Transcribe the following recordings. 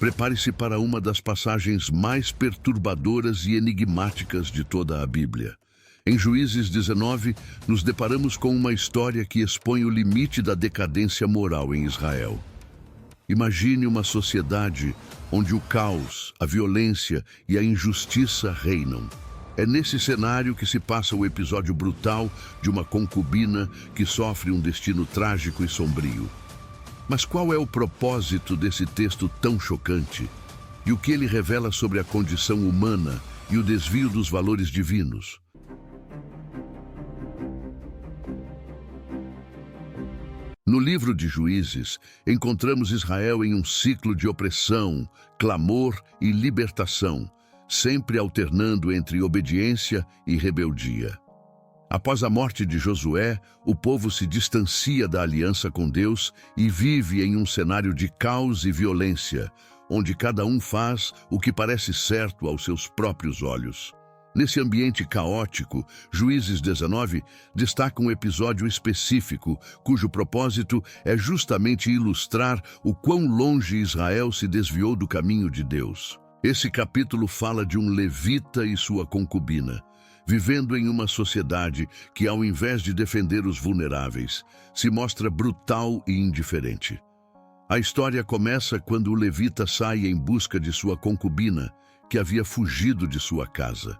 Prepare-se para uma das passagens mais perturbadoras e enigmáticas de toda a Bíblia. Em Juízes 19, nos deparamos com uma história que expõe o limite da decadência moral em Israel. Imagine uma sociedade onde o caos, a violência e a injustiça reinam. É nesse cenário que se passa o episódio brutal de uma concubina que sofre um destino trágico e sombrio. Mas qual é o propósito desse texto tão chocante? E o que ele revela sobre a condição humana e o desvio dos valores divinos? No livro de Juízes, encontramos Israel em um ciclo de opressão, clamor e libertação, sempre alternando entre obediência e rebeldia. Após a morte de Josué, o povo se distancia da aliança com Deus e vive em um cenário de caos e violência, onde cada um faz o que parece certo aos seus próprios olhos. Nesse ambiente caótico, Juízes 19 destaca um episódio específico, cujo propósito é justamente ilustrar o quão longe Israel se desviou do caminho de Deus. Esse capítulo fala de um levita e sua concubina, vivendo em uma sociedade que, ao invés de defender os vulneráveis, se mostra brutal e indiferente. A história começa quando o levita sai em busca de sua concubina, que havia fugido de sua casa.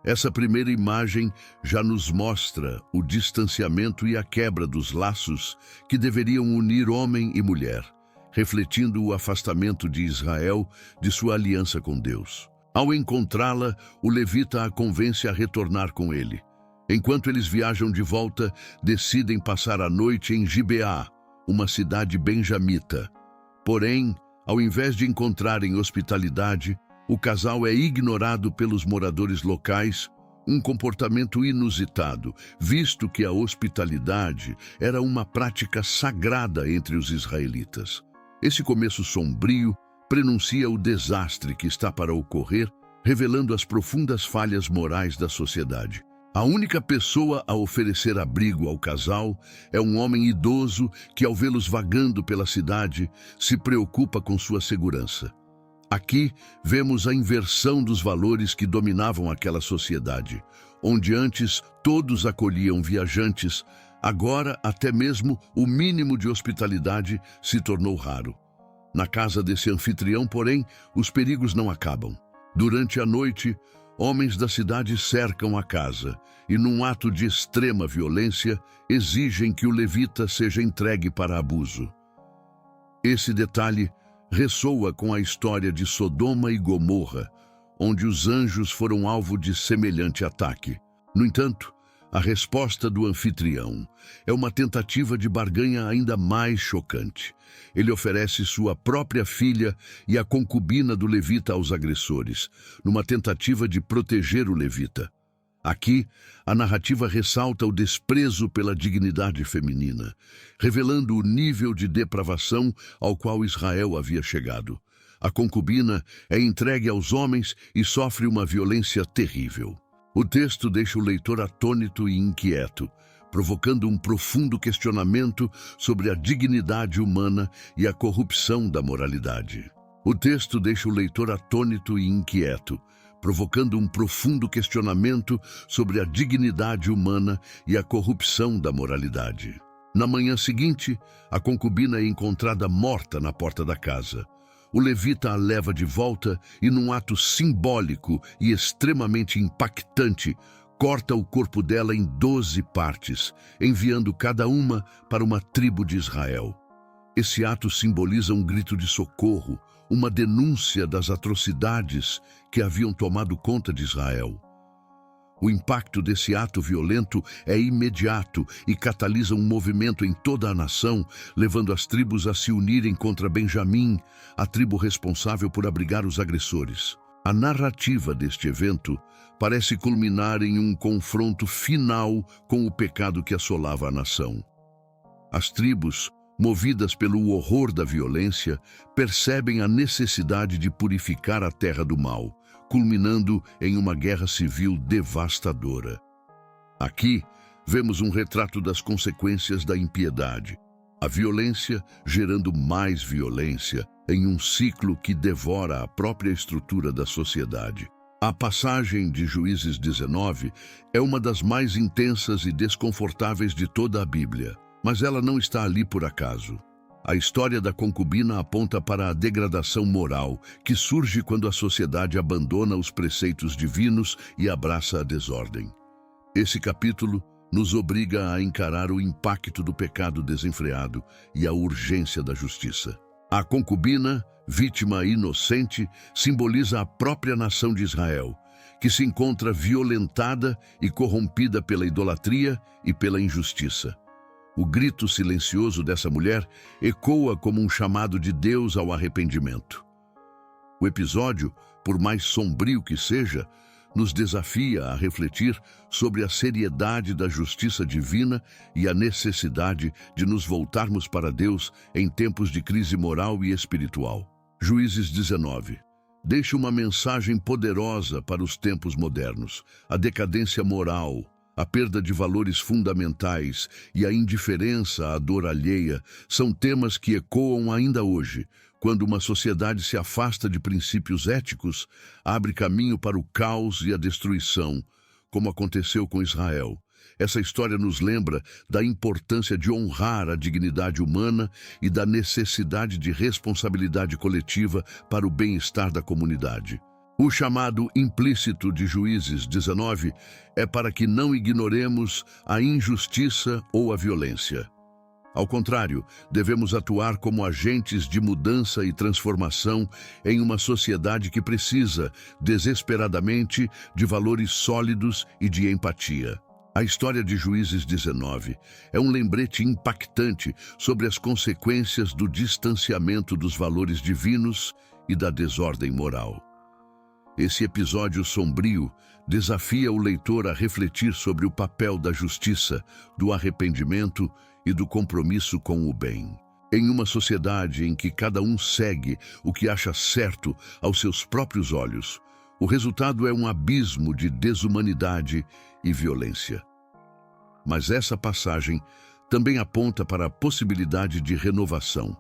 Essa primeira imagem já nos mostra o distanciamento e a quebra dos laços que deveriam unir homem e mulher, refletindo o afastamento de Israel de sua aliança com Deus. Ao encontrá-la, o levita a convence a retornar com ele. Enquanto eles viajam de volta, decidem passar a noite em Gibeá, uma cidade benjamita. Porém, ao invés de encontrarem hospitalidade, o casal é ignorado pelos moradores locais, um comportamento inusitado, visto que a hospitalidade era uma prática sagrada entre os israelitas. Esse começo sombrio prenuncia o desastre que está para ocorrer, revelando as profundas falhas morais da sociedade. A única pessoa a oferecer abrigo ao casal é um homem idoso que, ao vê-los vagando pela cidade, se preocupa com sua segurança. Aqui vemos a inversão dos valores que dominavam aquela sociedade, onde antes todos acolhiam viajantes, agora até mesmo o mínimo de hospitalidade se tornou raro. Na casa desse anfitrião, porém, os perigos não acabam. Durante a noite, homens da cidade cercam a casa e, num ato de extrema violência, exigem que o levita seja entregue para abuso. Esse detalhe ressoa com a história de Sodoma e Gomorra, onde os anjos foram alvo de semelhante ataque. No entanto, a resposta do anfitrião é uma tentativa de barganha ainda mais chocante. Ele oferece sua própria filha e a concubina do levita aos agressores, numa tentativa de proteger o levita. Aqui, a narrativa ressalta o desprezo pela dignidade feminina, revelando o nível de depravação ao qual Israel havia chegado. A concubina é entregue aos homens e sofre uma violência terrível. O texto deixa o leitor atônito e inquieto, provocando um profundo questionamento sobre a dignidade humana e a corrupção da moralidade. O texto deixa o leitor atônito e inquieto, provocando um profundo questionamento sobre a dignidade humana e a corrupção da moralidade. Na manhã seguinte, a concubina é encontrada morta na porta da casa. O levita a leva de volta e, num ato simbólico e extremamente impactante, corta o corpo dela em 12 partes, enviando cada uma para uma tribo de Israel. Esse ato simboliza um grito de socorro, uma denúncia das atrocidades que haviam tomado conta de Israel. O impacto desse ato violento é imediato e catalisa um movimento em toda a nação, levando as tribos a se unirem contra Benjamim, a tribo responsável por abrigar os agressores. A narrativa deste evento parece culminar em um confronto final com o pecado que assolava a nação. As tribos, movidas pelo horror da violência, percebem a necessidade de purificar a terra do mal, culminando em uma guerra civil devastadora. Aqui, vemos um retrato das consequências da impiedade. A violência gerando mais violência em um ciclo que devora a própria estrutura da sociedade. A passagem de Juízes 19 é uma das mais intensas e desconfortáveis de toda a Bíblia, mas ela não está ali por acaso. A história da concubina aponta para a degradação moral que surge quando a sociedade abandona os preceitos divinos e abraça a desordem. Esse capítulo nos obriga a encarar o impacto do pecado desenfreado e a urgência da justiça. A concubina, vítima inocente, simboliza a própria nação de Israel, que se encontra violentada e corrompida pela idolatria e pela injustiça. O grito silencioso dessa mulher ecoa como um chamado de Deus ao arrependimento. O episódio, por mais sombrio que seja, nos desafia a refletir sobre a seriedade da justiça divina e a necessidade de nos voltarmos para Deus em tempos de crise moral e espiritual. Juízes 19 deixa uma mensagem poderosa para os tempos modernos. A decadência moral, a perda de valores fundamentais e a indiferença à dor alheia são temas que ecoam ainda hoje. Quando uma sociedade se afasta de princípios éticos, abre caminho para o caos e a destruição, como aconteceu com Israel. Essa história nos lembra da importância de honrar a dignidade humana e da necessidade de responsabilidade coletiva para o bem-estar da comunidade. O chamado implícito de Juízes 19 é para que não ignoremos a injustiça ou a violência. Ao contrário, devemos atuar como agentes de mudança e transformação em uma sociedade que precisa, desesperadamente, de valores sólidos e de empatia. A história de Juízes 19 é um lembrete impactante sobre as consequências do distanciamento dos valores divinos e da desordem moral. Esse episódio sombrio desafia o leitor a refletir sobre o papel da justiça, do arrependimento e do compromisso com o bem. Em uma sociedade em que cada um segue o que acha certo aos seus próprios olhos, o resultado é um abismo de desumanidade e violência. Mas essa passagem também aponta para a possibilidade de renovação,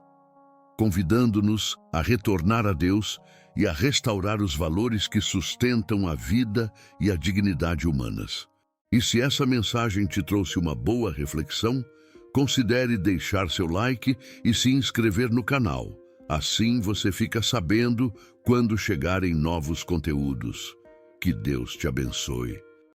convidando-nos a retornar a Deus e a restaurar os valores que sustentam a vida e a dignidade humanas. E se essa mensagem te trouxe uma boa reflexão, considere deixar seu like e se inscrever no canal. Assim você fica sabendo quando chegarem novos conteúdos. Que Deus te abençoe.